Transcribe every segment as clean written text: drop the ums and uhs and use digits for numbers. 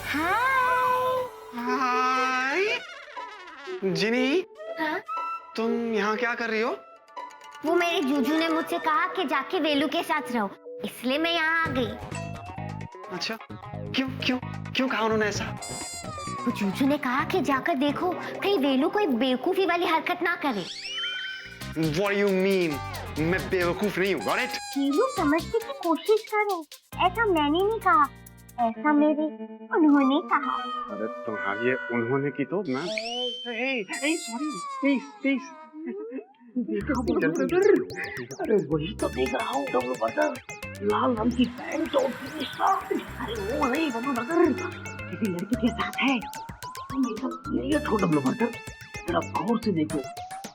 हाय जिनी, हाँ? तुम यहाँ क्या कर रही हो? वो मेरे जूजू ने मुझसे कहा कि जाके वेलू के साथ रहो, इसलिए मैं यहाँ आ गई। अच्छा, क्यों क्यों क्यों कहा उन्होंने ऐसा? वो जूजू ने कहा कि जाकर देखो कहीं वेलू कोई बेवकूफी वाली हरकत ना करे। What do you mean? मैं बेवकूफ नहीं हूँ, got it? वेलू समझने की कोशिश करो, ऐसा मैंने नहीं कहा, ऐसा मेरे उन्होंने कहा। अरे तुम्हारी ये उन्होंने की तो मैं सॉरी प्लीज अरे वही तो देख रहा हूँ डब्लू ब्रदर, लाल रंग की पैंट और पीली शर्ट। अरे वो नहीं डब्लू ब्रदर, किसी लड़की के साथ है। तुम एकदम इडियट हो डब्लू ब्रदर, जरा गौर से देखो,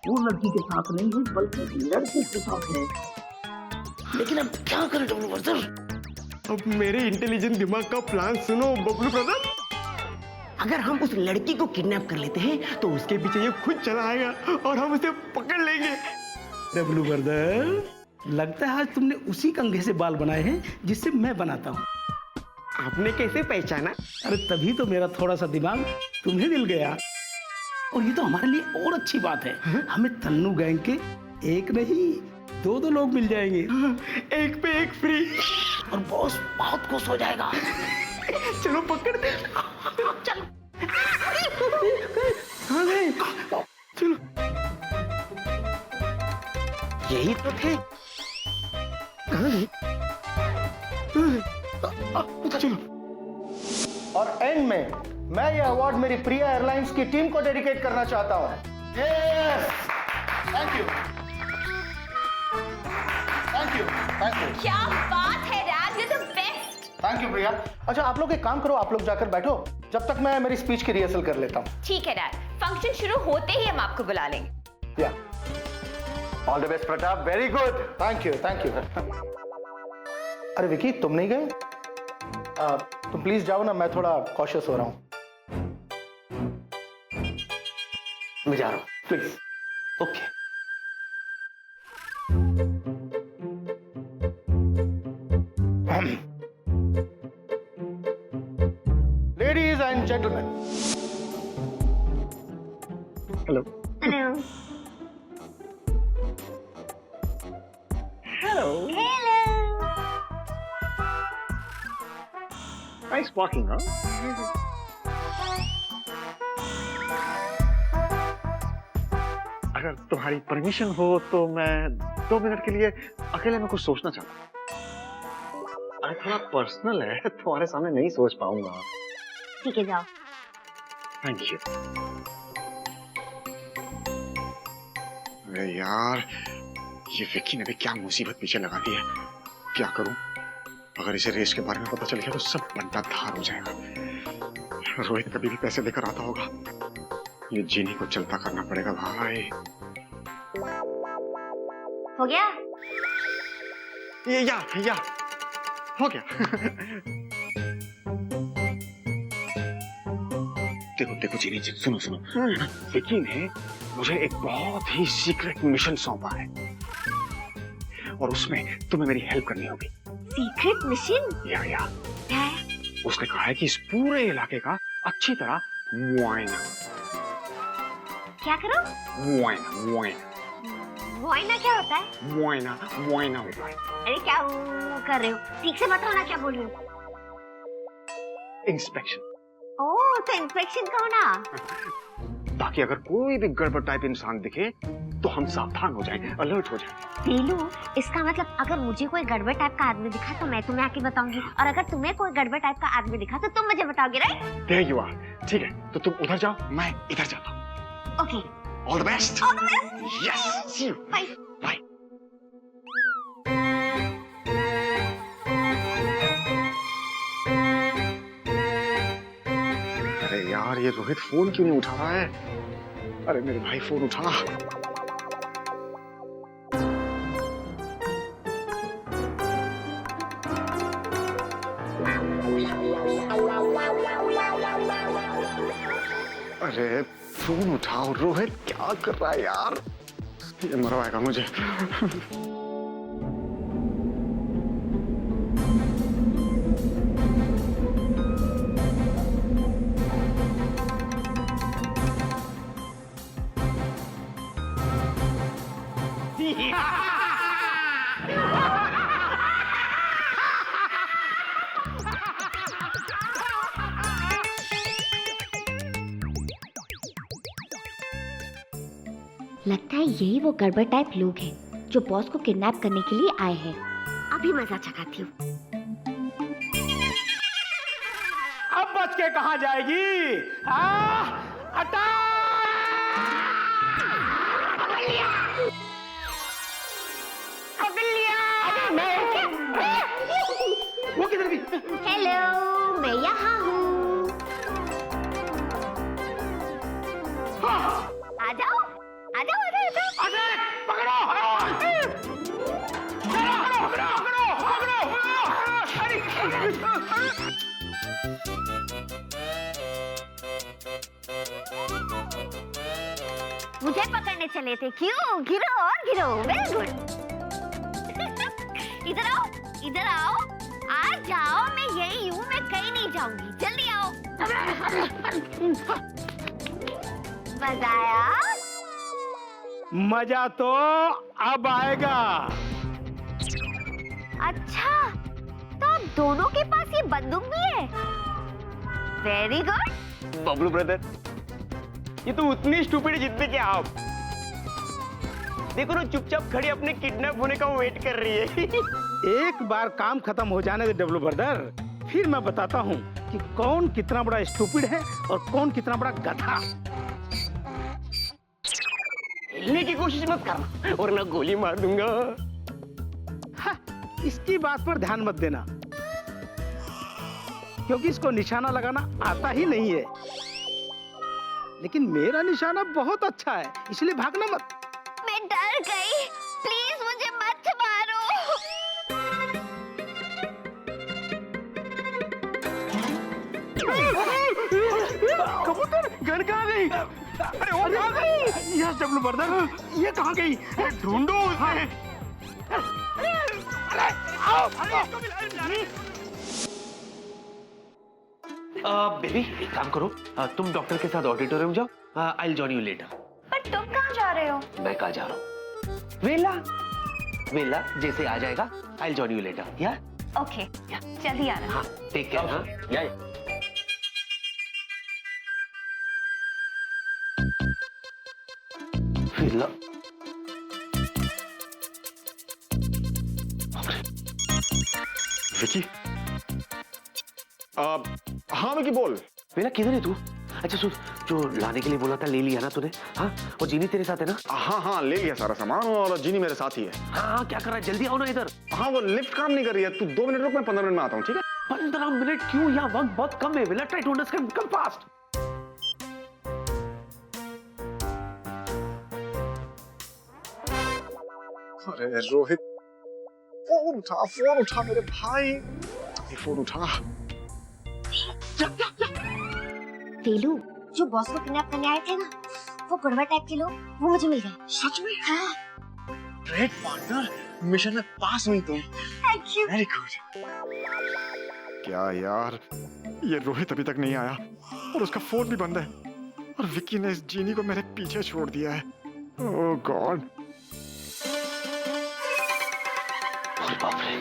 वो लड़की के साथ नहीं है बल्कि लड़के के साथ है। लेकिन अब क्या करें डब्लू ब्रदर? अब मेरे इंटेलिजेंट दिमाग का प्लान सुनो बबलू ब्रदर। अगर हम उस लड़की को किडनैप कर लेते हैं तो उसके पीछे ये खुद चला आएगा और हम उसे पकड़ लेंगे। डब्लू ब्रदर, लगता है आज तुमने उसी कंघे से बाल बनाए हैं जिससे मैं बनाता हूँ। आपने कैसे पहचाना? अरे तभी तो मेरा थोड़ा सा दिमाग तुम्हें मिल गया। और ये तो हमारे लिए और अच्छी बात है, हमें तन्नू गैंग के एक नहीं दो लोग मिल जाएंगे। एक पे एक फ्री। और बॉस बहुत खुश हो जाएगा। चलो पकड़ दे। चल। हाँ गए? चलो। यही तो थे। कहाँ गए? चलो। और एंड में मैं ये अवार्ड मेरी प्रिया एयरलाइंस की टीम को डेडिकेट करना चाहता हूं। Yes, thank you, thank you, thank you. क्या बात है रैड, you the best. Thank you Priya. अच्छा आप लोग एक काम करो, आप लोग जाकर बैठो जब तक मैं मेरी स्पीच की रिहर्सल कर लेता हूँ। ठीक है रैड, फंक्शन शुरू होते ही हम आपको बुला लेंगे। या all the best Pratap, very good, thank you, thank you. अरे विकी तुम नहीं गए? तुम प्लीज जाओ ना, मैं थोड़ा कॉशियस हो रहा हूँ। मैं जा रहा हूँ। Please. Okay. Ladies and gentlemen. Hello. Hello. Hello. Hello. Nice walking, huh? अगर तुम्हारी परमिशन हो तो मैं 2 मिनट के लिए अकेले में कुछ सोचना चाहता हूँ। अरे थोड़ा पर्सनल है, तुम्हारे सामने नहीं सोच पाऊंगा। ठीक है जाओ। Thank you. अरे यार, ये विक्की ने भी क्या मुसीबत पीछे लगा दी है। क्या करूं? अगर इसे रेस के बारे में पता चल गया तो सब बंटा धार हो जाएगा। रोहित कभी भी पैसे लेकर आता होगा, ये जीनी को चलता करना पड़ेगा भाई। हो गया? ये या हो गया। देखो देखो जीनी जी, सुनो सुनो, विक्की ने मुझे एक बहुत ही सीक्रेट मिशन सौंपा है और उसमें तुम्हें मेरी हेल्प करनी होगी। Secret mission? या है? उसने कहा है कि इस पूरे इलाके का अच्छी तरह मुआयना। क्या करो? मुआयना मुआयना क्या होता है? मुआयना होता है। अरे क्या कर रहे हो? ठीक से बताओ ना क्या बोल रहे हो? इंस्पेक्शन। ओह, तो इंस्पेक्शन का होना। ताकि अगर कोई भी गड़बड़ टाइप इंसान दिखे तो हम सावधान हो जाएं, अलर्ट हो जाएं। नीलू, इसका मतलब अगर मुझे कोई गड़बड़ टाइप का आदमी दिखा तो मैं तुम्हें आके बताऊंगी, और अगर तुम्हें कोई गड़बड़ टाइप का आदमी दिखा तो तुम मुझे बताओगे, राइट? There you are। ठीक है, तो तुम उधर जाओ, मैं इधर जाता हूँ। Okay. All the best। All the best। Yes, see you। Bye। Bye। अरे यार, ये रोहित फोन क्यों नहीं उठा रहा है? अरे मेरे भाई फोन उठा। अरे फोन उठाओ रोहित, क्या कर रहा है यार? ये मरवाएगा मुझे। लगता है यही वो गड़बड़ टाइप लोग हैं जो बॉस को किडनैप करने के लिए आए हैं। अभी मजा चखाती हूँ। अब बच के कहाँ जाएगी? अटैक! वो किधर गई? हेलो, मैं यहाँ हूँ। आ जाओ, आ जाओ, आ जाओ, आ जाओ। पकड़ो! मुझे पकड़ने चले थे, क्यों? गिरो और गिरो, वेरी गुड। इधर आओ, इधर आओ, आ जाओ, मैं यही हूँ, मैं कहीं नहीं जाऊंगी, जल्दी आओ। मजा आया? मजा तो अब आएगा। अच्छा, तो आप दोनों के पास ये बंदूक भी है? Very good. बबलू ब्रदर, ये तो उतनी स्टूपिड है जितने कि आप। देखो ना, चुपचाप खड़ी अपने किडनैप होने का वेट कर रही है। एक बार काम खत्म हो जाने दे डब्लू ब्रदर, फिर मैं बताता हूँ कि कौन कितना बड़ा स्टूपिड है और कौन कितना बड़ा गधा। हिलने की कोशिश मत करना और मैं गोली मार दूंगा। हाँ, इसकी बात पर ध्यान मत देना, क्योंकि इसको निशाना लगाना आता ही नहीं है। लेकिन मेरा निशाना बहुत अच्छा है, इसलिए भागना मत। मैं डर गई, प्लीज मुझे मत मारो। कबूतर, गन कहाँ गई? अरे वो कहाँ गई? यस डब्लू ब्रदर, ये कहाँ गई? ढूंढो उसे। अरे आओ, बेबी एक काम करो, तुम डॉक्टर के साथ ऑडिटोरियम जाओ। I will join you later. पर तुम कहाँ जा रहे हो? मैं कहाँ जा रहा हूँ? वेला, वेला जैसे आ जाएगा I will join you later. या ओके, जल्दी आना। हाँ, टेक केयर। हाँ, या वेला, विकी, हाँ विकी बोल। वेला किधर है तू? अच्छा सुन, जो लाने के लिए बोला था ले लिया ना तूने? हाँ, वो जीनी तेरे साथ है ना? हाँ हाँ, ले लिया सारा सामान और जीनी मेरे साथ ही है। हाँ, क्या कर रहा है? जल्दी आओ ना इधर। हाँ, वो लिफ्ट काम नहीं कर रही है, तू 2 मिनट रुक, मैं 15 मिनट में आता हूँ, ठीक है? 15 मिनट क्यों? यहाँ वक्त बहुत कम है। वेला try to understand, come fast. अरे रोहित, फोन उठा मेरे भाई, फोन उठा। वेलू, जो बॉस को किडनैप करने आए थे ना, वो गड़बड़ टाइप के लोग, वो मुझे मिल गए। सच में? हाँ। ग्रेट पार्टनर, मिशन में पास हुई तुम। Thank you. Very good. क्या यार, ये रोहित अभी तक नहीं आया और उसका फोन भी बंद है और विक्की ने इस जीनी को मेरे पीछे छोड़ दिया है। ओह गॉड। बाप रे,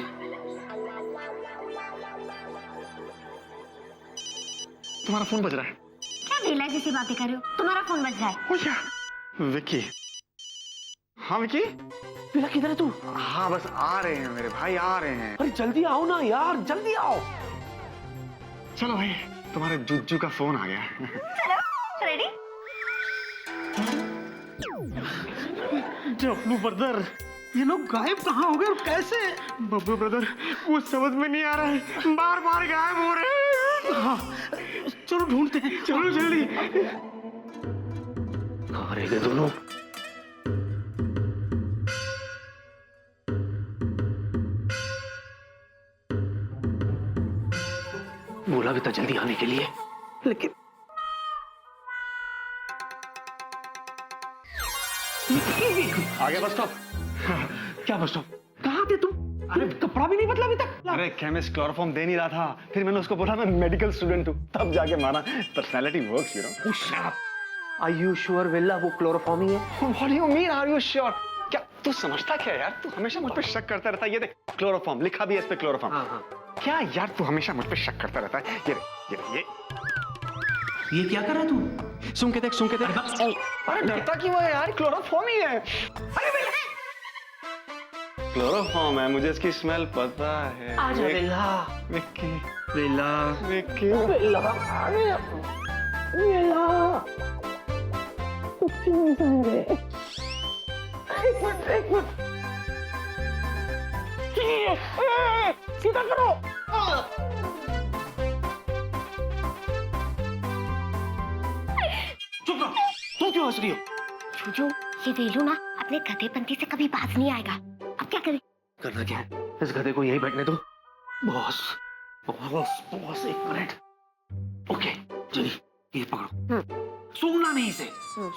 तुम्हारा फोन बज रहा है। क्या वेला जैसी बातें कर रहे हो? तुम्हारा फोन बज रहा है। ओ यार, विक्की। हाँ विक्की। वेला किधर है तू? हाँ बस आ रहे हैं मेरे भाई, आ रहे हैं। अरे जल्दी आओ ना यार, जल्दी आओ। चलो भाई, तुम्हारे जुज्जू का फोन आ गया। चलो, रेडी? डब्लू ब्रदर, ये लोग गायब कहाँ हो गए और कैसे? बब्बू ब्रदर, वो समझ में नहीं आ रहा है, बार बार गायब हो रहे हैं। हाँ, चलो ढूंढते हैं, चलो जल्दी। कहाँ रह गए दोनों? बोला भी था जल्दी आने के लिए, लेकिन आ गया बस स्टॉप। क्या बस स्टॉप? कहाँ थे तुम? अरे कपड़ा भी नहीं बदला अभी तक। अरे केमिस्ट क्लोरोफॉर्म दे नहीं रहा था, फिर मैंने उसको बोला मैं मेडिकल स्टूडेंट हूँ, तब जाके माना personality works, you know. Are you sure वेला वो क्लोरोफॉर्म ही है? What do you mean? Are you sure? क्या तू समझता क्या यार? तू हमेशा मुझ पे शक करता रहता है। ये देख, क्लोरोफॉर्म लिखा भी है इस पे, क्लोरोफॉर्म। हाँ हाँ। क्या यार, तू हमेशा मुझ पे शक करता रहता है। ये ये क्या कर रहा है तू? सुन के देख अरे डरता क्यों है यार, क्लोरोफॉर्म ही है। क्लोरोफॉर्म है, मुझे इसकी स्मेल पता है। आजा बेला। विक्की बेला। विक्की सीधा करो। चुप रहो, तू क्यों हंस रही हो? जूजू, ये वेलू ना अपने गधेपंती से कभी बाज नहीं आएगा। अब क्या करें? करना क्या है, इस गधे को यहीं बैठने दो। बॉस बॉस बॉस, एक मिनट। ओके चलिए, ये पकड़ो। सूंघना नहीं इसे,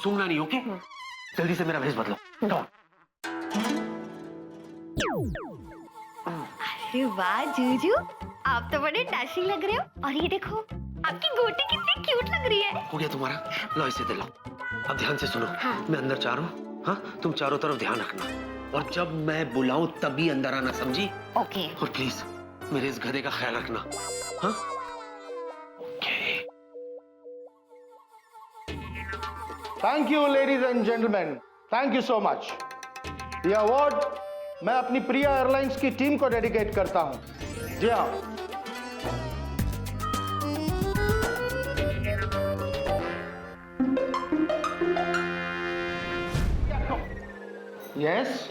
सूंघना नहीं। ओके जल्दी से मेरा भेष बदलो। Come on. अरे वाह जूजू, आप तो बड़े डैशिंग लग रहे हो। और ये देखो, आपकी गोटी कितनी क्यूट लग रही है। हो गया तुम्हारा, लो इसे दिलाओ। अब ध्यान से सुनो। हाँ। मैं अंदर जा रहा हूँ, हाँ तुम चारों तरफ ध्यान रखना, और जब मैं बुलाऊं तभी अंदर आना, समझी? ओके। और प्लीज मेरे इस गधे का ख्याल रखना, हाँ? Okay. Thank you ladies and gentleman, thank you so much. ये अवार्ड मैं अपनी प्रिया एयरलाइंस की टीम को डेडिकेट करता हूं। जी हाँ, yes.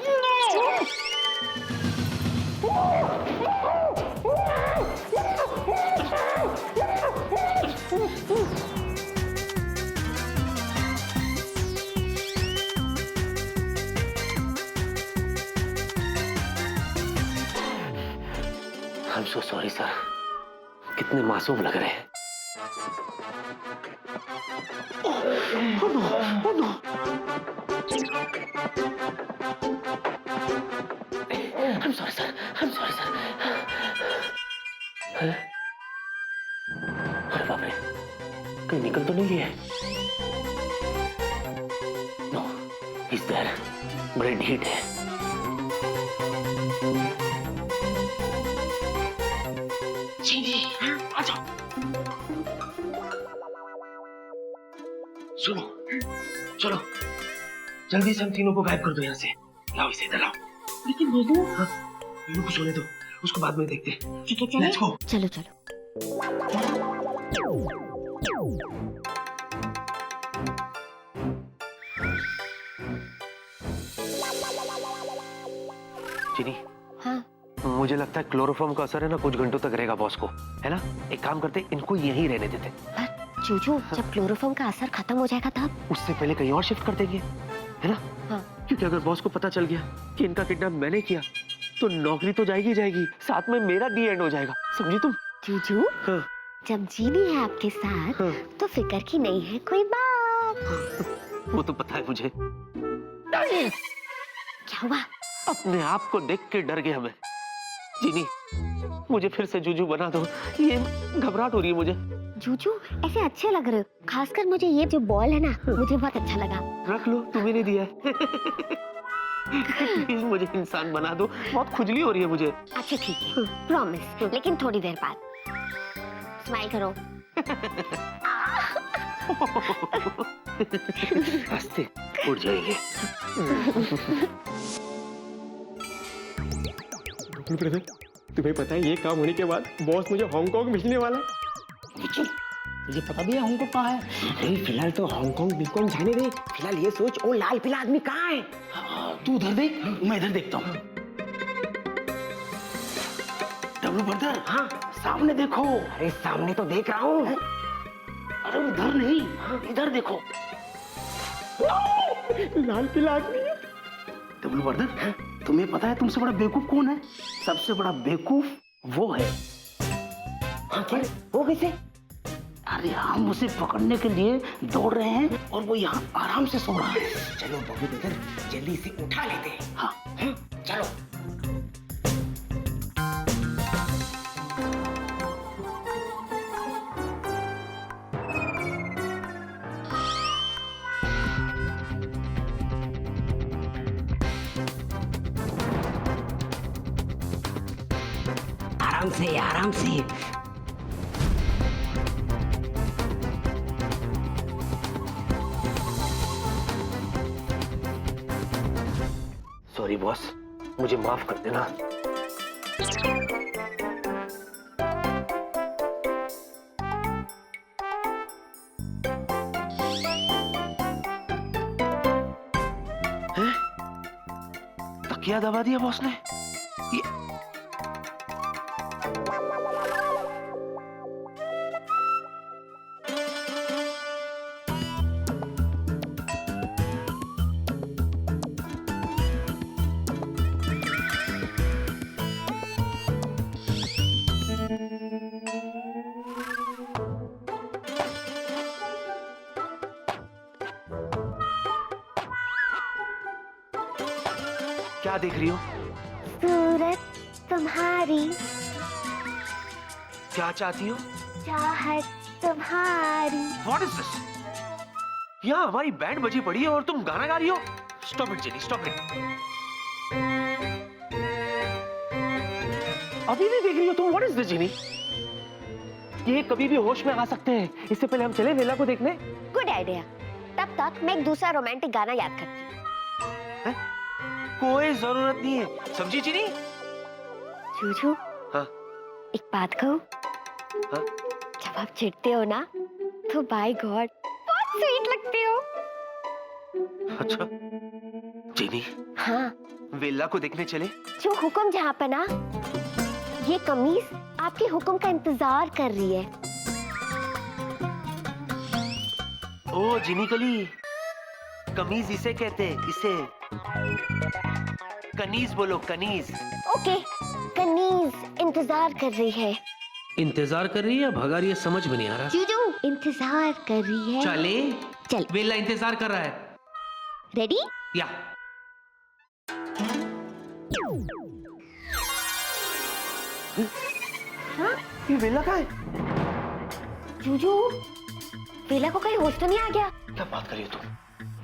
I am so sorry sir, कितने मासूम लग रहे हैं। Oh no, oh no. I'm sorry sir, I'm sorry sir. अरे बाप रे, कहीं निकल तो नहीं लिया? No, he's there. Brain heat है। सुनो, चलो जल्दी से हम तीनों को गायब कर दो यहाँ से। लाओ इसे इधर लाओ। लेकिन वेलू, हाँ, वेलू को सोने दो, उसको बाद में देखते हैं। ठीक है चले। Let's go. चलो चलो। चिनी, हाँ मुझे लगता है क्लोरोफॉर्म का असर है ना, कुछ घंटों तक रहेगा बॉस को, है ना? एक काम करते, इनको यहीं रहने देते। पर जूजू, जब क्लोरोफॉर्म का असर खत्म हो जाएगा तब? उससे पहले कहीं और शिफ्ट कर देंगे, है ना? हाँ। क्योंकि अगर बॉस को पता चल गया कि इनका किडनैप मैंने किया, तो नौकरी तो जाएगी जाएगी, साथ में मेरा डी एंड हो जाएगा, समझी तुम? जूजू, हाँ। जब जीनी है आपके साथ, हाँ। तो फिक्र की नहीं है कोई बात। वो तो पता है मुझे। क्या हुआ? अपने आप को देख के डर गया मैं। जीनी, मुझे फिर से जूजू बना दो, ये घबराहट हो रही है मुझे। जूजू, ऐसे अच्छे लग रहे हो। खासकर मुझे ये जो बॉल है ना, मुझे बहुत अच्छा लगा। रख लो, तुम्हें नहीं दिया है। प्लीज मुझे इंसान बना दो, बहुत खुजली हो रही है मुझे। अच्छा ठीक है, प्रॉमिस, लेकिन थोड़ी देर बाद। स्माइल करो। हंसते उड़ जाएंगे। ब्रदर, तुम्हें पता है ये काम होने के बाद बॉस मुझे हांगकांग भेजने वाला है। मुझे पता भी है हमको कहाँ है। अरे फिलहाल तो हांगकांग बिल्कुल जाने दे, फिलहाल ये सोच वो लाल पीला आदमी कहाँ है। तू उधर देख, मैं इधर देखता हूँ। डब्लू ब्रदर, हाँ सामने देखो। अरे सामने तो देख रहा हूँ। अरे उधर नहीं, इधर देखो। लाल पीला आदमी है। डब्लू ब्रदर, तुम्हें पता है तुमसे बड़ा बेवकूफ कौन है? सबसे बड़ा बेवकूफ वो है। हाँ क्या? वो कैसे? अरे हम उसे पकड़ने के लिए दौड़ रहे हैं और वो यहाँ आराम से सो रहा है। चलो बबलू ब्रदर, जल्दी से उठा लेते हैं। हाँ चलो। आराम से, आराम से। सॉरी बॉस, मुझे माफ कर देना। हैं? तकिया दबा दिया बॉस ने। ये क्या देख रही हो? सूरत तुम्हारी, क्या चाहती हो? चाहत तुम्हारी। What is this? यहाँ हमारी बैंड बजी पड़ी है और तुम गाना गा रही हो? Stop it, jenny, stop it. अभी भी देख रही हो तुम? What is this, jenny? ये कभी भी होश में आ सकते हैं। इससे पहले हम चले वेला को देखने। Good idea. तब तक मैं एक दूसरा रोमांटिक गाना याद करती हूँ। कोई जरूरत नहीं है, समझी जेनी? जूजू, हाँ? एक बात कहूँ? हाँ? जब आप चिढ़ते हो ना, तो बाय गॉड बहुत स्वीट लगते हो। अच्छा, जेनी, हाँ, वेला को देखने चले? जो हुक्म जहाँ पे ना, ये कमीज आपके हुक्म का इंतजार कर रही है। ओ जेनी कली, कमीज इसे कहते हैं, इसे कनीज बोलो, कनीज। ओके, कनीज इंतजार कर रही है। इंतजार कर रही है या भगा रही है, समझ में नहीं आ रहा। जूजू इंतजार कर रही है। चले? चल। वेला इंतजार कर रहा है। रेडी? या। हाँ? ये वेला कहाँ है? जूजू, वेला को कहीं होश तो नहीं आ गया? क्या बात कर रही हो तुम?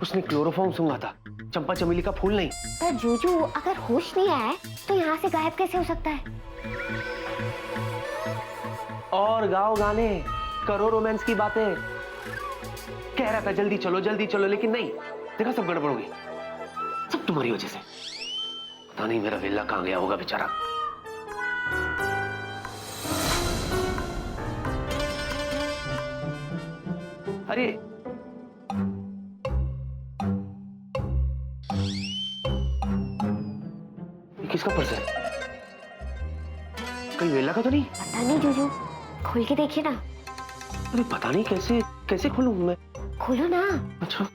उसने क्लोरोफॉर्म सूंघा था, चंपा चमेली का फूल नहीं। पर जूजू, अगर होश नहीं आया तो यहाँ से गायब कैसे हो सकता है? और गाओ गाने, करो रोमांस की बातें। कह रहा था जल्दी चलो, लेकिन नहीं, देखा सब गड़बड़ हो गई। सब तुम्हारी वजह से। पता नहीं मेरा वेला कहाँ गया होगा बेचारा। अरे ये किसका पर्स है? कहीं वेला का तो नहीं? पता नहीं जूजू, खोल के देखिए ना। अरे पता नहीं कैसे खोलूं मैं? खोलो ना। अच्छा,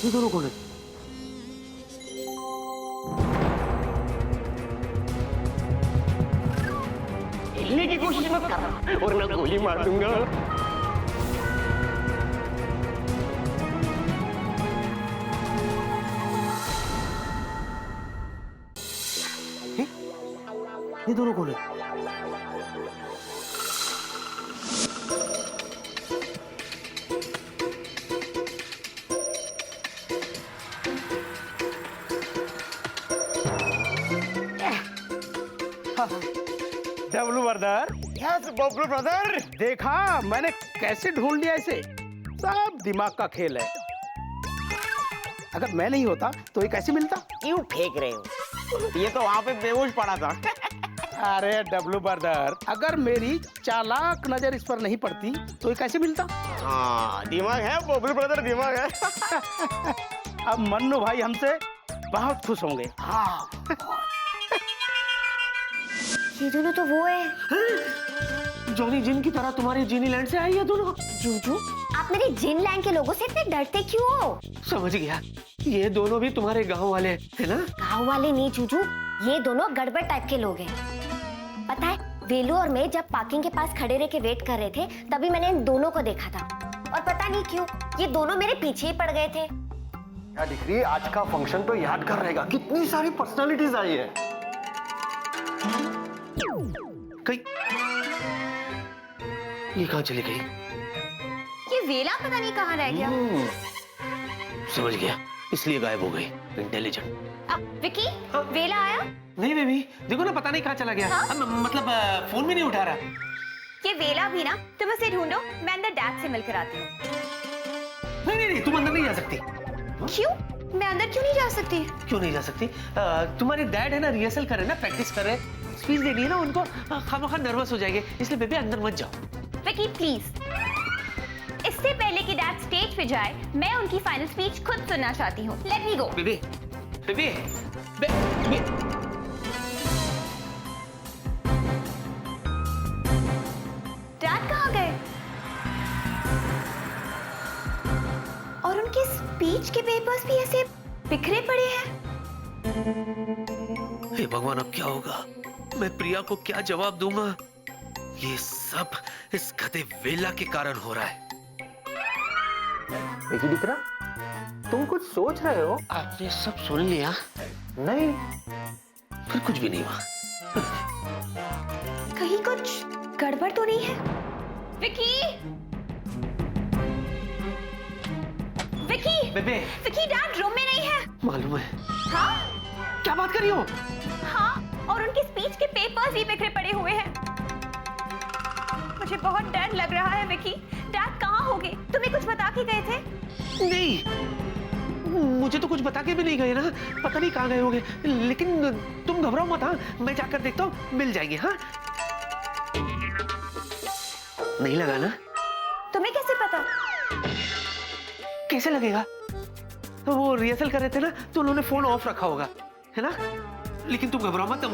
ये दोनों कौन है? हिलने की कोशिश मत करना वरना गोली मार दूंगा। ये दोनों कौन है? W brother. Yes Bablu brother. देखा मैंने कैसे ढूंढ लिया इसे। सब दिमाग का खेल है। अगर मैं नहीं होता तो ये कैसे मिलता? क्यों फेंक रहे हो? ये तो वहां पे बेहोश पड़ा था। अरे डब्लू ब्रदर, अगर मेरी चालाक नजर इस पर नहीं पड़ती तो ये कैसे मिलता? हाँ, दिमाग है बबलू ब्रदर, दिमाग है। अब मन्नू भाई हमसे बहुत खुश होंगे। हाँ। ये दोनों तो वो है। जॉनी जिन की तरह तुम्हारे जीनी लैंड से आई है दोनों। जूजू, आप मेरे जिन लैंड के लोगों से इतने डरते क्यों हो? समझ गया, ये दोनों भी तुम्हारे गांव वाले है ना? गाँव वाले नहीं जूजू, ये दोनों गड़बड़ टाइप के लोग हैं। पता है, वेलू और मैं जब पार्किंग के पास खड़े रह के वेट कर रहे थे, तभी मैंने इन दोनों को देखा था। और पता नहीं क्यों ये दोनों मेरे पीछे ही पड़ गए थे। क्या दिख रही है? आज का फंक्शन तो यादगार रहेगा। कितनी सारी पर्सनालिटीज आई है। कहीं ये कहाँ चली गई? ये वेला पता नहीं कहाँ रह गया। समझ गया, इसलिए गायब हो गई। इंटेलिजेंट। विकी, हाँ? वेला आया? नहीं बेबी, देखो ना, पता नहीं कहाँ चला गया। हाँ? मतलब फोन भी नहीं उठा रहा। ये वेला भी ना, तुम उसे ढूंढो, मैं अंदर डैड से मिलकर आती हूँ। नहीं, तुम अंदर नहीं जा सकती। क्यों? मैं अंदर क्यों नहीं जा सकती? क्यों नहीं जा सकती? तुम्हारे डैड है ना, रिहर्सल कर रहे हैं ना, प्रैक्टिस कर रहे हैं, स्पीच देनी है ना उनको, खामखा नर्वस हो जाएंगे, इसलिए बेबी अंदर मत जाओ। विकी प्लीज, इससे पहले कि डैड स्टेज पे जाए, मैं उनकी फाइनल स्पीच खुद सुनना चाहती हूँ। लेट मी गो। बेबी बेबी बेबी डैड कहाँ गए? और उनके स्पीच के पेपर्स भी ऐसे बिखरे पड़े हैं। हे भगवान, अब क्या होगा? मैं प्रिया को क्या जवाब दूंगा? ये सब इस गधे वेला के कारण हो रहा है। विकी दिकरा, तुम कुछ सोच रहे हो? आपने सब सुन लिया? नहीं। फिर कुछ भी नहीं हुआ। कहीं कुछ गड़बड़ तो नहीं है? विकी! विकी! बेबे विकी, डैड रूम में नहीं है। मालूम है। हाँ? क्या बात कर रही हो? हाँ, और उनके स्पीच के पेपर्स भी बिखरे पड़े हुए हैं। मुझे बहुत डर लग रहा है विकी। डैड कहाँ होंगे? तुम्हें कुछ बता के गए थे? नहीं, मुझे तो कुछ बता के भी नहीं गए ना, पता नहीं कहाँ गए होंगे। लेकिन तुम घबराओ मत, हाँ, मैं जाकर देखता हूँ, मिल जाएंगे। हाँ, नहीं लगा ना? तुम्हें कैसे पता? कैसे लगेगा? वो रिहर्सल कर रहे थे ना, तो उन्होंने फोन ऑफ रखा होगा, है ना? लेकिन तुम घबराओ मत,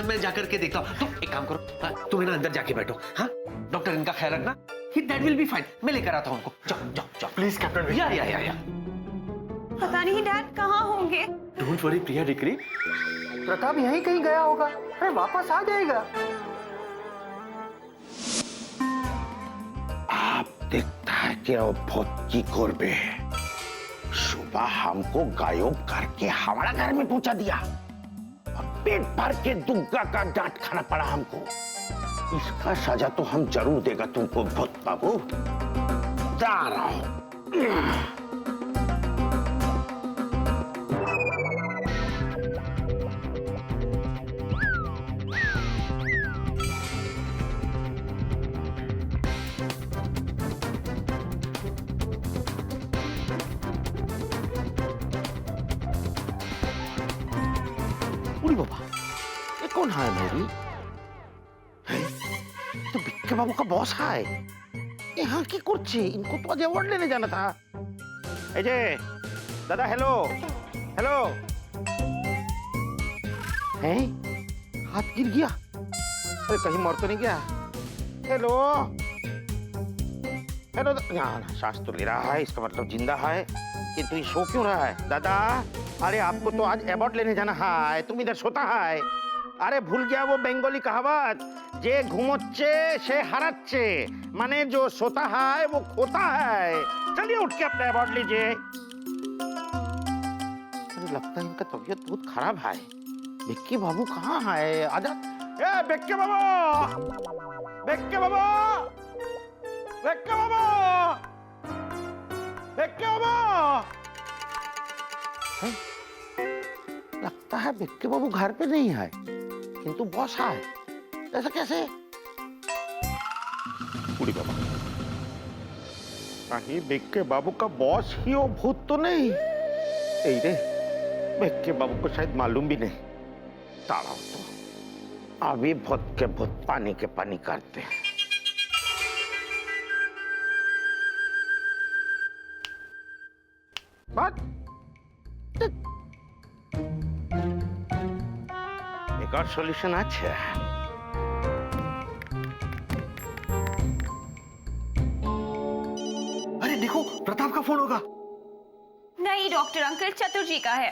मैं जाकर के देखता हूँ। तुम एक काम करो, हाँ, तुम है ना अंदर जाके बैठो। हाँ, डॉक्टर इनका ख्याल रखना। That will be fine. मैं लेकर आता हूँ उनको। जाओ जाओ जाओ। Please captain. या। पता नहीं डैड कहाँ होंगे। Don't worry Priya decree, Pratap यहीं कहीं गया होगा, अरे वापस आ जाएगा। आप देखता है कि वो बहुत की गोर पे है। सुबह हमको गायब करके हमारा घर में पहुंचा दिया और पेट भर के दुग्गा का डांट खाना पड़ा हमको। इसका सजा तो हम जरूर देगा तुमको भूत बाबू। जा रहा हूं। उड़ी बाबा, ये कौन है मेरी? तो बिक्के बाबू का बॉस है। यहाँ की कुर्सी, इनको तो आज अवार्ड लेने जाना था। अजय दादा, हेलो हेलो। हैं? हाथ गिर गया? अरे कहीं मर तो नहीं गया? Hello hello. ना, सांस तो ले रहा है, इसका मतलब जिंदा है, किंतु ये सो क्यों रहा है? दादा, अरे आपको तो आज अवार्ड लेने जाना है, तुम इधर सोता है। अरे भूल गया वो बेंगोली कहावत, जे घूमोच्चे से हराच्चे, माने जो सोता है वो खोता है। चलिए उठ के अपना अवार्ड लीजिए। मुझे लगता है इनका तबीयत बहुत खराब है। बिक्की बाबू कहाँ है? आजा। ए बिक्की बाबू, बिक्की बाबू, बिक्की बाबू, बिक्की बाबू। लगता है बिक्की बाबू घर पे नहीं है, किंतु बॉस है। ऐसा कैसे? उड़ी बाबा, कहीं बिक्के बाबू का बॉस ही वो भूत तो नहीं? यही रे, बिक्के बाबू को शायद मालूम भी नहीं। ताड़ा तो अभी भूत के भूत पानी के पानी करते हैं। बात एक और सॉल्यूशन আছে। अरे देखो, प्रताप का फोन होगा। नहीं डॉक्टर अंकल, चतुर जी का है।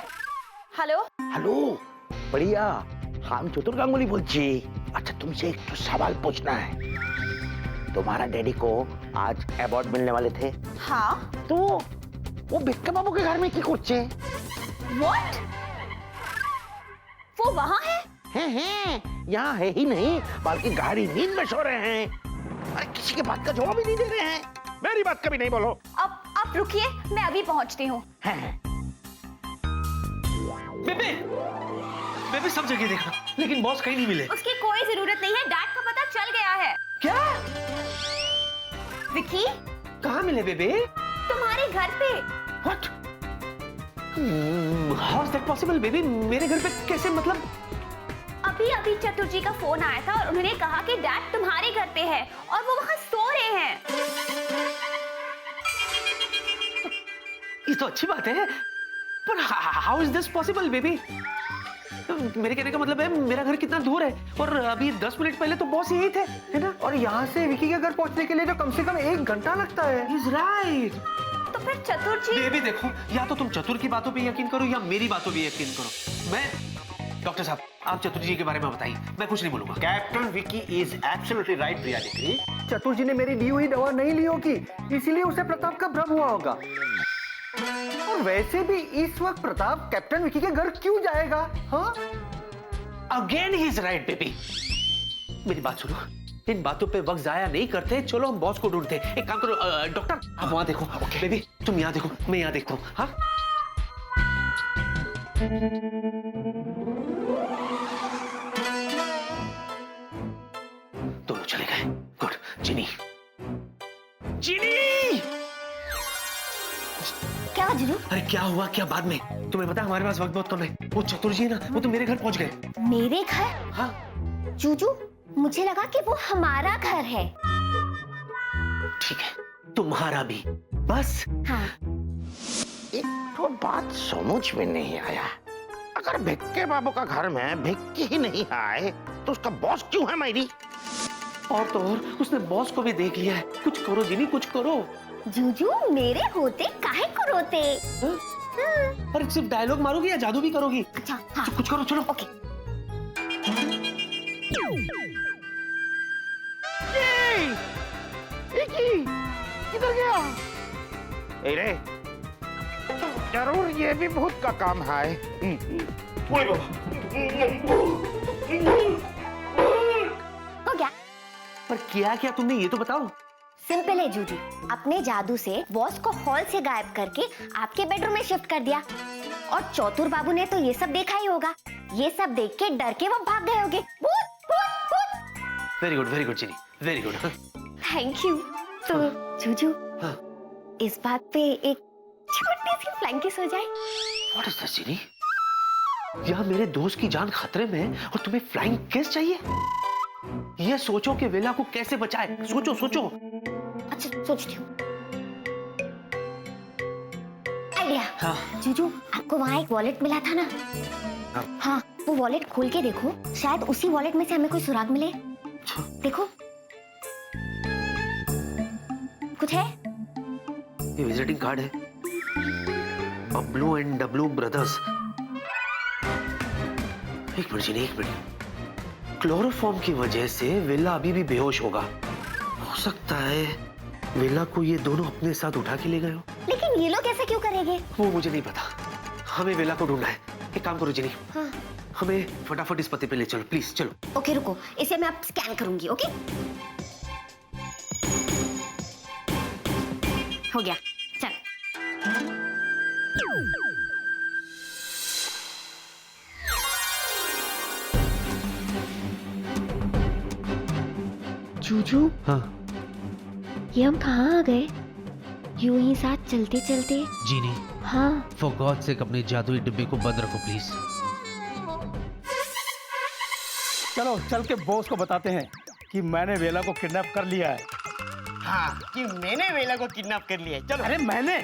हेलो हेलो बढ़िया, हम चतुर गांगुली बोलছি। अच्छा, तुमसे एक तो सवाल पूछना है। तुम्हारा डैडी को आज अवार्ड मिलने वाले थे, हाँ। तो वो बिक्के बाबू के घर में की करছে? व्हाट? वो वहाँ है? हैं, यहाँ है ही नहीं, बल्कि गाड़ी नींद में सो रहे हैं। अरे किसी के बात का जवाब ही नहीं दे रहे हैं। मेरी बात कभी नहीं बोलो। अब आप रुकिए, मैं अभी पहुँचती हूँ। बेबे बेबे सब जगह देखा, लेकिन बॉस कहीं नहीं मिले। उसकी कोई जरूरत नहीं है, डैड का पता चल गया है। क्या? विकी, कहाँ मिले बेबे? तुम्हारे घर पे। What? How is that possible baby? मेरे घर पे कैसे, मतलब? अभी अभी चतुर जी का फोन आया था और उन्होंने कहा कि डैड तुम्हारे घर पे है और वो वहां सो रहे हैं। ये तो अच्छी बात है, पर how is this possible baby? मेरे कहने का मतलब है मेरा घर कितना दूर है और अभी 10 मिनट पहले तो बॉस यही थे, है ना? और यहाँ से विकी के घर पहुंचने के लिए तो कम से कम 1 घंटा लगता है। Is right. तो फिर चतुर जी बेबी देखो, या तो तुम चतुर की बातों पे यकीन करो या मेरी बातों पे यकीन करो। मैं डॉक्टर साहब, आप चतुर जी के बारे में बताइए, मैं कुछ नहीं बोलूंगा। Captain Vicky is absolutely right Priya degree. चतुर जी ने मेरी दी हुई दवा नहीं ली होगी, इसीलिए उसे प्रताप का भ्रम हुआ होगा। और वैसे भी इस वक्त प्रताप कैप्टन विकी के घर क्यों जाएगा? हाँ, again he is right baby. मेरी बात सुनो, इन बातों पे वक्त जाया नहीं करते, चलो हम बॉस को ढूंढते। एक काम करो डॉक्टर, आप वहां देखो। बेबी तुम यहाँ देखो, मैं यहाँ देखता हूँ। हाँ दोनों चले गए। गुड। जिनी, जिनी! क्या हुआ जीजू? अरे क्या हुआ क्या बाद में? तुम्हें पता है हमारे पास वक्त बहुत कम है। वो चतुर जी है ना, वो तो मेरे घर पहुंच गए। मेरे घर? हाँ जीजू मुझे लगा कि वो हमारा घर है। ठीक है, तुम्हारा भी। बस हाँ। एक तो बात समझ में नहीं आया, अगर भिक्के बाबू का घर में भिक्की ही नहीं आए तो उसका बॉस क्यों है मेरी? और तो और उसने बॉस को भी देख लिया है। कुछ करो जिनी, कुछ करो। जीजू मेरे होते काहे को रोते? अरे सिर्फ डायलॉग मारोगी या जादू भी करोगी? अच्छा हाँ। कुछ करो, चलो। ओके। किधर गया? अरे जरूर ये भी भूत का काम है। हो गया। पर किया क्या तुमने, ये तो बताओ। सिंपल है जूजी, अपने जादू से बॉस को हॉल से गायब करके आपके बेडरूम में शिफ्ट कर दिया। और चौतुर बाबू ने तो ये सब देखा ही होगा। ये सब देख के डर के वो भाग गए होंगे। वेरी गुड जिनी, वेरी गुड। Thank you. तो जूजू हाँ। इस बात पे एक छोटी सी फ्लाइंग किस हो जाए? व्हाट इज दिस जिनी? यहाँ मेरे दोस्त की जान खतरे में है और तुम्हें फ्लाइंग किस चाहिए? ये सोचो कि वेला को कैसे बचाए। सोचो सोचो। अच्छा सोचती हूँ। आइडिया। हाँ। जूजू आपको वहाँ एक वॉलेट मिला था ना? हाँ, वो वॉलेट खोल के देखो, शायद उसी वॉलेट में से हमें कोई सुराग मिले। देखो कुछ है? ये विजिटिंग कार्ड है, बबलू एंड डब्लू ब्रदर्स। एक मिनट जिनी, एक मिनट। क्लोरोफॉर्म की वजह से वेला अभी भी बेहोश होगा। हो सकता है वेला को ये दोनों अपने साथ उठा के ले गए हो। लेकिन ये लोग ऐसा क्यों करेंगे? वो मुझे नहीं पता। हमें वेला को ढूंढना है। एक काम करो जिनी, हाँ। हमें फटाफट इस पते पे ले चलो प्लीज। चलो। ओके रुको, इसे मैं अब स्कैन करूंगी। ओके हो गया, चल। जूजू हाँ ये हम कहाँ आ गए? यूं ही साथ चलते चलते। जीनी, हाँ फॉर गॉड सेक अपने जादुई डिब्बे को बंद रखो प्लीज। चलो चल के बॉस को बताते हैं कि मैंने वेला को किडनैप कर लिया है। हाँ कि मैंने वेला को किडनैप कर लिया है। चलो। अरे मैंने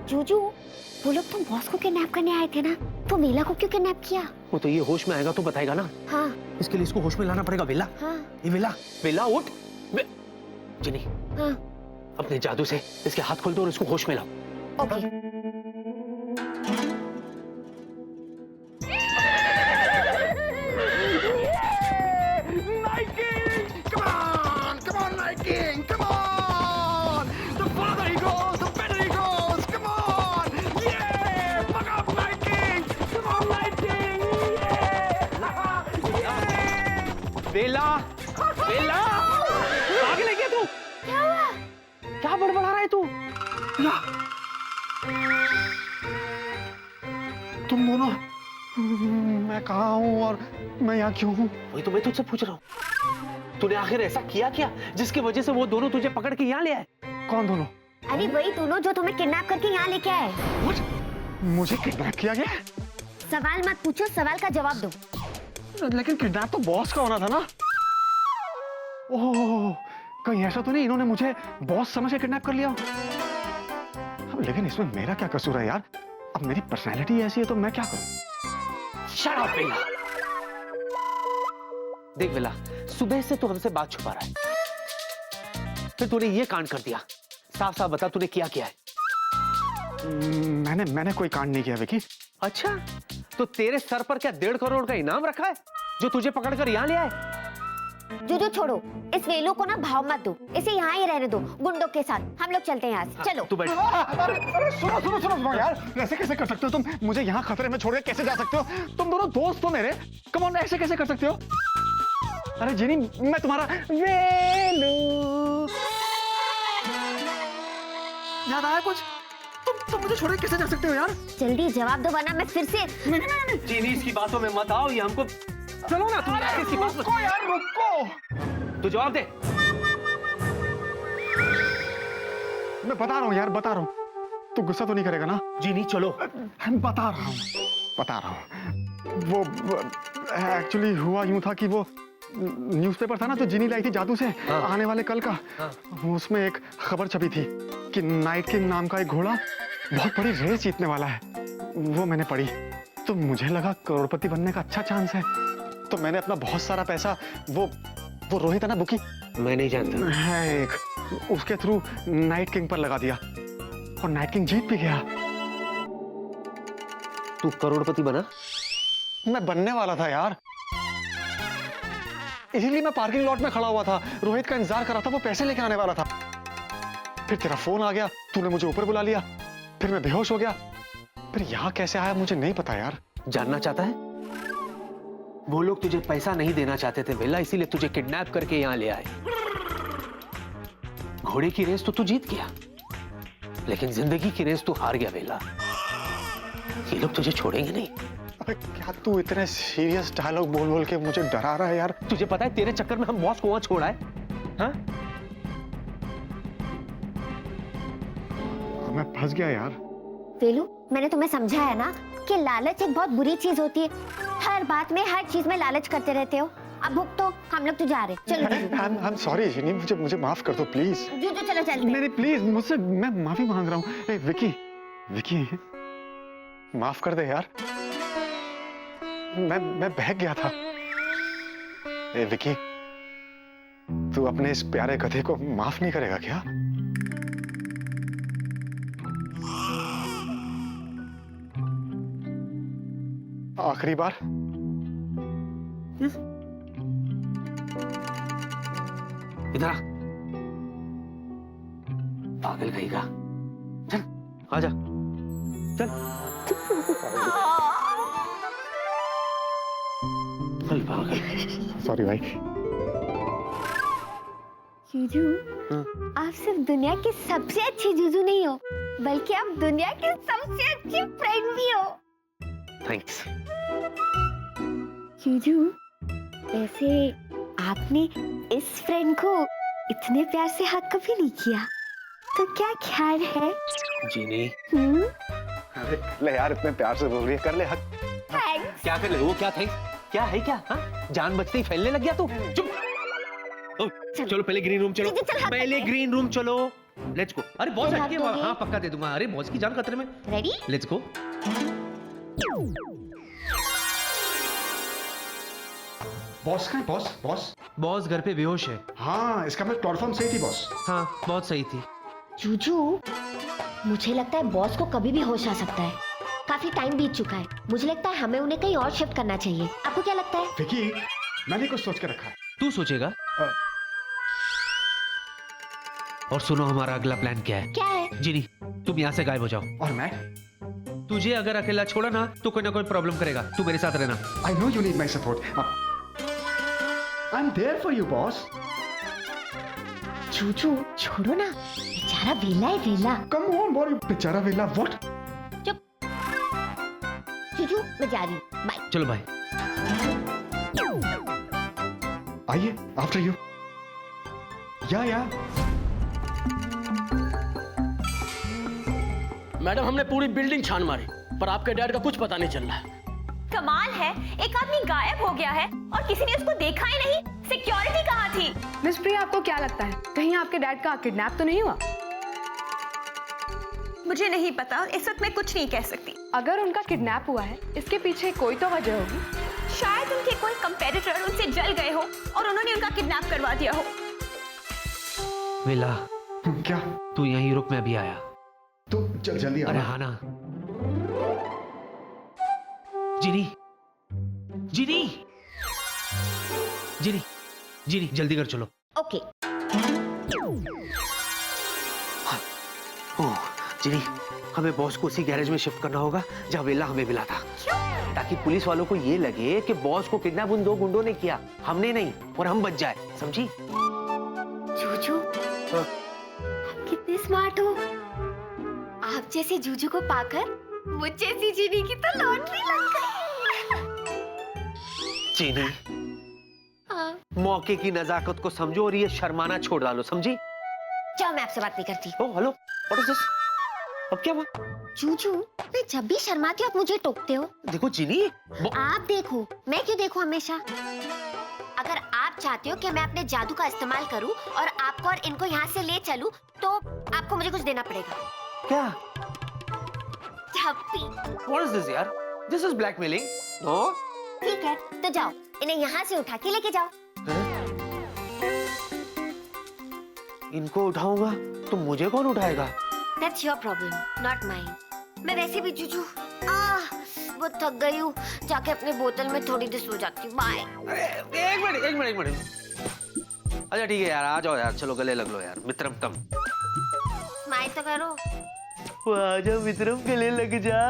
जूजू वो लोग तो बॉस को किडनैप करने आए थे ना, तो वेला को क्यों किडनैप किया? वो तो ये होश में आएगा तो बताएगा ना। हाँ इसके लिए इसको होश में लाना पड़ेगा। वेला, हाँ ये वेला, वेला उठ। जिनी, हाँ। अपने जादू से इसके हाथ खोल दो और इसको होश में लाओ। ओके। वेला, वेला, आगे ले गया तू। क्या हुआ? क्या बड़बड़ा रहा है तू? या तुम दोनों, मैं कहाँ हूँ और मैं यहाँ क्यों हूँ? वही तो मैं तुझसे पूछ रहा हूँ। तूने आखिर ऐसा किया क्या जिसकी वजह से वो दोनों तुझे पकड़ के यहाँ ले आए? कौन दोनों? अरे वही दोनों जो तुम्हें किडनैप करके यहाँ लेके आए। मुझे किडनैप किया गया? सवाल मत पूछो, सवाल का जवाब दो। लेकिन किडनैप तो बॉस का होना था ना। ओह, कहीं ऐसा तो नहीं इन्होंने मुझे बॉस समझ के किडनैप कर लिया? अब लेकिन इसमें मेरा क्या कसूर है यार? अब मेरी पर्सनैलिटी ऐसी है तो मैं क्या करूं? शट अप बेला। देख बेला, सुबह से तू हमसे बात छुपा रहा है, फिर तूने ये कांड कर दिया। साफ साफ बता तूने किया क्या है? मैंने कोई कांड नहीं किया विकी। अच्छा, तो तेरे सर पर क्या 1.5 करोड़ का इनाम रखा है जो तुझे पकड़कर यहाँ ले आए? जो छोड़ो, इस वेलू को ना भाव मत दो, इसे यहाँ ही रहने दो गुंडों के साथ। हम लोग चलते हैं यहाँ से, चलो। तू बैठ। अरे सुनो यार, ऐसे कैसे कर सकते हो तुम? मुझे यहाँ खतरे में छोड़ के कैसे जा सकते हो? तुम दोनों दोस्त हो मेरे। कम ऑन, ऐसे कैसे कर सकते हो? अरे जिनी, मैं तुम्हारा वेलू। याद आया कुछ? तुम मुझे छोड़ के कैसे जा सकते हो यार? जल्दी जवाब दो वरना मैं फिर से। चीनी इसकी बातों में मत आओ, ये हमको। चलो ना, तुम इसकी बात में। रुको यार, रुको। तू जवाब दे। मैं बता रहा हूँ यार, बता रहा हूँ। तू गुस्सा तो नहीं करेगा ना? चीनी चलो। मैं बता रहा हूँ। वो एक्चुअली हुआ यूं था कि वो न्यूज़पेपर था ना जो जिनी लाई थी जादू से। हाँ। आने वाले कल का। हाँ। उसमें एक खबर छपी थी कि नाइट किंग नाम का एक घोड़ा बहुत बड़ी रेस जीतने वाला है। वो मैंने पढ़ी तो मुझे लगा करोड़पति बनने का अच्छा चांस है, तो मैंने अपना बहुत सारा पैसा वो रोहित है ना बुकी, मैं नहीं जानता है एक, उसके थ्रू नाइट किंग पर लगा दिया और नाइट किंग जीत भी गया। तू करोड़पति बना? मैं बनने वाला था यार, इसीलिए मैं पार्किंग लॉट में खड़ा हुआ था, रोहित का इंतजार कर रहा था, वो पैसे लेके आने वाला था। फिर तेरा फोन आ गया, तूने मुझे ऊपर बुला लिया, फिर मैं बेहोश हो गया। फिर यहाँ कैसे आया मुझे नहीं पता यार। जानना चाहता है? वो लोग तुझे पैसा नहीं देना चाहते थे बेला, इसीलिए तुझे किडनैप करके यहाँ ले आए। घोड़े की रेस तो तू जीत गया, लेकिन जिंदगी की रेस तू हार गया बेला। ये लोग तुझे छोड़ेंगे नहीं। अबे क्या तू इतने सीरियस डायलॉग बोल बोल के मुझे डरा रहा है यार? तुझे पता है तेरे चक्कर में हम बॉस को वहां छोड़ा है। हाँ? मैं फंस गया यार। वेलू, मैंने तुम्हें समझाया ना कि लालच एक बहुत बुरी चीज होती है। हर बात में, हर चीज में लालच करते रहते हो। अब भुग तो, हम लोग तो जा रहे। चलो I'm sorry जिनी, मुझे माफ कर दो प्लीज। जो चलो चलते। नहीं प्लीज, मुझसे मैं माफी मांग रहा हूँ। ए विकी माफ कर दे यार, मैं बहक गया था। ए विकी, तू अपने इस प्यारे गधे को माफ नहीं करेगा क्या? आखिरी बार। इधर आ, पागल कहेगा। चल आजा, चल। चल पागल। सॉरी भाई। जुजू, आप सिर्फ दुनिया की सबसे अच्छी जुजू नहीं हो, बल्कि आप दुनिया की सबसे अच्छी फ्रेंड भी हो। थैंक्स। जुजू, वैसे आपने इस फ्रेंड को इतने प्यार से हक कभी नहीं किया, तो क्या ख्याल है? जीनी, अरे ले यार, इतने प्यार से बोल रही है, कर ले हक। थैंक्स। क्या कर ले? वो क्या थैंक्स? क्या है क्या? हाँ? जान बचते ही फैलने लग गया तू। चुप। चलो पहले ग्रीन रूम चलो। पहले ग्रीन रूम चलो। Let's go. अरे बॉस हटके, हाँ पक्का दे दूंगा। अरे बॉस की जान खतरे में। रेडी? Let's go. बॉस का बॉस बॉस बॉस घर पे बेहोश है। हाँ, इसका मतलब प्लेटफॉर्म सही थी बॉस। हाँ बहुत सही थी। जुजू, मुझे लगता है बॉस को कभी भी होश आ सकता है। काफी टाइम बीत चुका है, मुझे लगता है हमें उन्हें कहीं और शिफ्ट करना चाहिए। आपको क्या लगता है? विकी, मैंने कुछ सोच के रखा है। तू सोचेगा। और सुनो हमारा अगला प्लान क्या है। क्या है? जिनी, तुम यहाँ से गायब हो जाओ। और मैं? तुझे अगर अकेला छोड़ा ना तो कोई ना कोई प्रॉब्लम करेगा। तू मेरे साथ रहना। I know you need my support. I'm there for you, boss. जुजू, छोड़ो ना, बेचारा वेला है वेला। Come on, boy, बेचारा वेला। What? चुप। जुजू, मैं जा रही हूँ। बाय। चलो भाई। आइए, after you. या मैडम हमने पूरी बिल्डिंग छान मारी पर आपके डैड का कुछ पता नहीं चल रहा। कमाल है, एक आदमी गायब हो गया है और किसी ने उसको देखा ही नहीं। सिक्योरिटी कहाँ थी? मिस प्रिया, आपको क्या लगता है कहीं आपके डैड का किडनैप तो नहीं हुआ? मुझे नहीं पता, इस वक्त मैं कुछ नहीं कह सकती। अगर उनका किडनैप हुआ है इसके पीछे कोई तो वजह होगी। शायद उनके कोई कंपेटिटर उनसे जल गए हो और उन्होंने उनका किडनैप करवा दिया हो। वेला, क्या? तू यहीं रुक, मैं भी आया। तो जल्दी अरे आना। हाँ ना। जिनी जिनी जिनी जिनी जल्दी कर, चलो। ओके। ओह जिनी, हमें बॉस को उसी गैरेज में शिफ्ट करना होगा जहाँ वेला हमें मिला था। ताकि पुलिस वालों को ये लगे कि बॉस को किडनैप उन 2 गुंडों ने किया, हमने नहीं, और हम बच जाए, समझी? जूजू, कितने स्मार्ट हो। आप जैसे जूजू को पाकर मुझ जैसी जीनी की तो लॉटरी लग गई। जिनी, हाँ। मौके की नजाकत को समझो और ये शर्माना छोड़ डालो, समझी? जाओ, मैं आपसे बात नहीं करती। Oh hello, what is this? अब क्या हुआ? जूजू, मैं जब भी शर्माती हूँ आप मुझे टोकते हो। देखो जिनी, आप देखो, मैं क्यों देखूं हमेशा? अगर आप चाहते हो कि मैं अपने जादू का इस्तेमाल करूं और आपको और इनको यहाँ से ले चलूं, तो आपको मुझे कुछ देना पड़ेगा। क्या? थप्पी। What is this यार? This is blackmailing. No? ठीक है, तो जाओ, इन्हें यहाँ से उठा के लेके जाओ। इनको उठाऊंगा तो मुझे कौन उठाएगा? That's your problem, not mine. मैं वैसे भी जूजू बहुत थक गई हूँ, जाके अपने बोतल में थोड़ी देर सो जाती हूँ। बाय। एक मिनट। अच्छा ठीक है यार, आ जाओ यार, चलो गले लग लो यार, मित्रम तम। स्माइल तो करो। आजा मित्रम, गले लग जा।